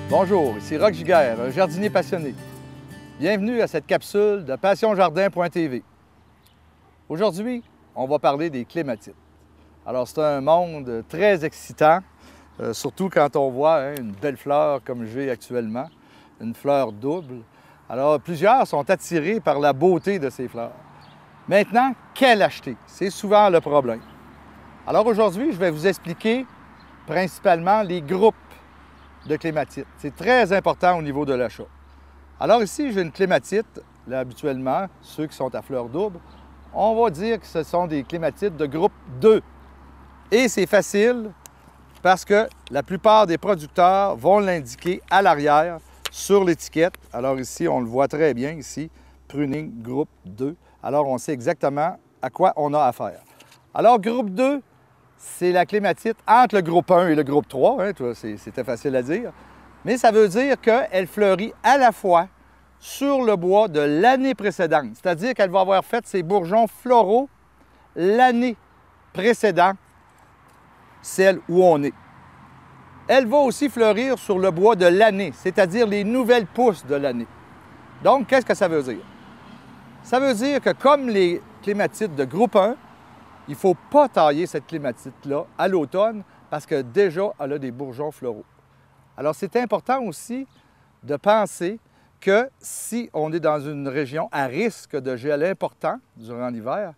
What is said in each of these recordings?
Bonjour, ici Roch Giguère, un jardinier passionné. Bienvenue à cette capsule de passionjardin.tv. Aujourd'hui, on va parler des clématites. Alors, c'est un monde très excitant, surtout quand on voit une belle fleur comme j'ai actuellement, une fleur double. Alors, plusieurs sont attirés par la beauté de ces fleurs. Maintenant, quelle acheter? C'est souvent le problème. Alors aujourd'hui, je vais vous expliquer principalement les groupes de clématites. C'est très important au niveau de l'achat. Alors ici, j'ai une clématite. Là, habituellement, ceux qui sont à fleurs doubles, on va dire que ce sont des clématites de groupe 2. Et c'est facile parce que la plupart des producteurs vont l'indiquer à l'arrière sur l'étiquette. Alors ici, on le voit très bien ici, pruning groupe 2. Alors on sait exactement à quoi on a affaire. Alors groupe 2, c'est la clématite entre le groupe 1 et le groupe 3. C'était facile à dire. Mais ça veut dire qu'elle fleurit à la fois sur le bois de l'année précédente. C'est-à-dire qu'elle va avoir fait ses bourgeons floraux l'année précédente, celle où on est. Elle va aussi fleurir sur le bois de l'année, c'est-à-dire les nouvelles pousses de l'année. Donc, qu'est-ce que ça veut dire? Ça veut dire que comme les clématites de groupe 1, il ne faut pas tailler cette clématite-là à l'automne parce que déjà, elle a des bourgeons floraux. Alors, c'est important aussi de penser que si on est dans une région à risque de gel important durant l'hiver,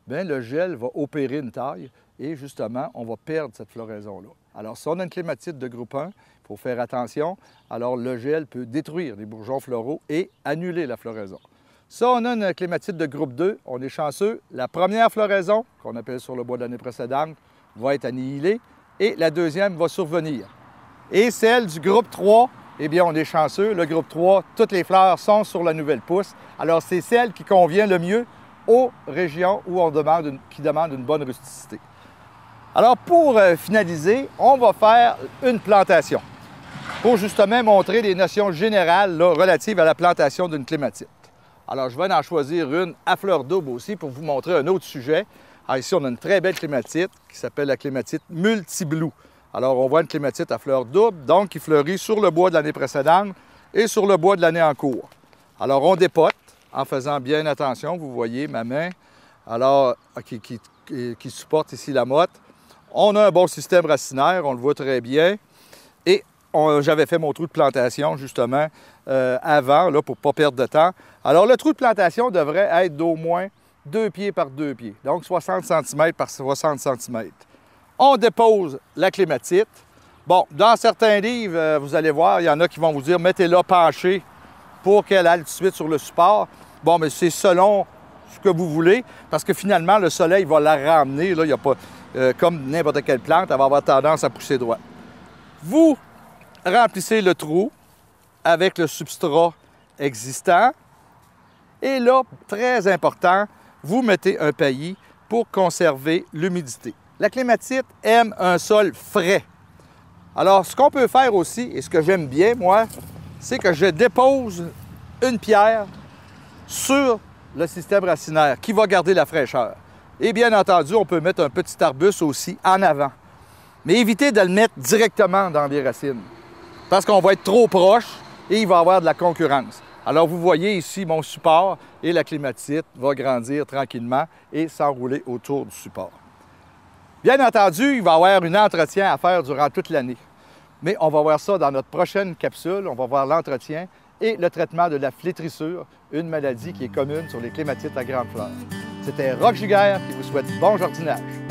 bien, le gel va opérer une taille et justement, on va perdre cette floraison-là. Alors, si on a une clématite de groupe 1, il faut faire attention. Alors, le gel peut détruire les bourgeons floraux et annuler la floraison. Si on a une clématite de groupe 2, on est chanceux. La première floraison, qu'on appelle sur le bois de l'année précédente, va être annihilée et la deuxième va survenir. Et celle du groupe 3, eh bien, on est chanceux. Le groupe 3, toutes les fleurs sont sur la nouvelle pousse. Alors, c'est celle qui convient le mieux aux régions où qui demandent une bonne rusticité. Alors, pour finaliser, on va faire une plantation pour justement montrer les notions générales là, relatives à la plantation d'une clématite. Alors, je vais en choisir une à fleurs doubles aussi pour vous montrer un autre sujet. Alors, ici, on a une très belle clématite qui s'appelle la clématite multiblue. Alors, on voit une clématite à fleurs doubles, donc qui fleurit sur le bois de l'année précédente et sur le bois de l'année en cours. Alors, on dépote en faisant bien attention. Vous voyez ma main, alors, qui supporte ici la motte. On a un bon système racinaire, on le voit très bien. Et j'avais fait mon trou de plantation, justement, avant, là, pour ne pas perdre de temps. Alors, le trou de plantation devrait être d'au moins 2 pieds par 2 pieds, donc 60 cm par 60 cm. On dépose la clématite. Bon, dans certains livres, vous allez voir, il y en a qui vont vous dire « mettez-la penchée pour qu'elle aille tout de suite sur le support ». Bon, mais c'est selon ce que vous voulez, parce que finalement, le soleil va la ramener. Là, il n'y a pas, comme n'importe quelle plante, elle va avoir tendance à pousser droit. Vous remplissez le trou avec le substrat existant. Et là, très important, vous mettez un paillis pour conserver l'humidité. La clématite aime un sol frais. Alors, ce qu'on peut faire aussi, et ce que j'aime bien, moi, c'est que je dépose une pierre sur le système racinaire qui va garder la fraîcheur. Et bien entendu, on peut mettre un petit arbuste aussi en avant. Mais évitez de le mettre directement dans les racines parce qu'on va être trop proche et il va y avoir de la concurrence. Alors, vous voyez ici mon support et la clématite va grandir tranquillement et s'enrouler autour du support. Bien entendu, il va y avoir un entretien à faire durant toute l'année. Mais on va voir ça dans notre prochaine capsule. On va voir l'entretien et le traitement de la flétrissure, une maladie qui est commune sur les clématites à grandes fleurs. C'était Roch Giguère qui vous souhaite bon jardinage.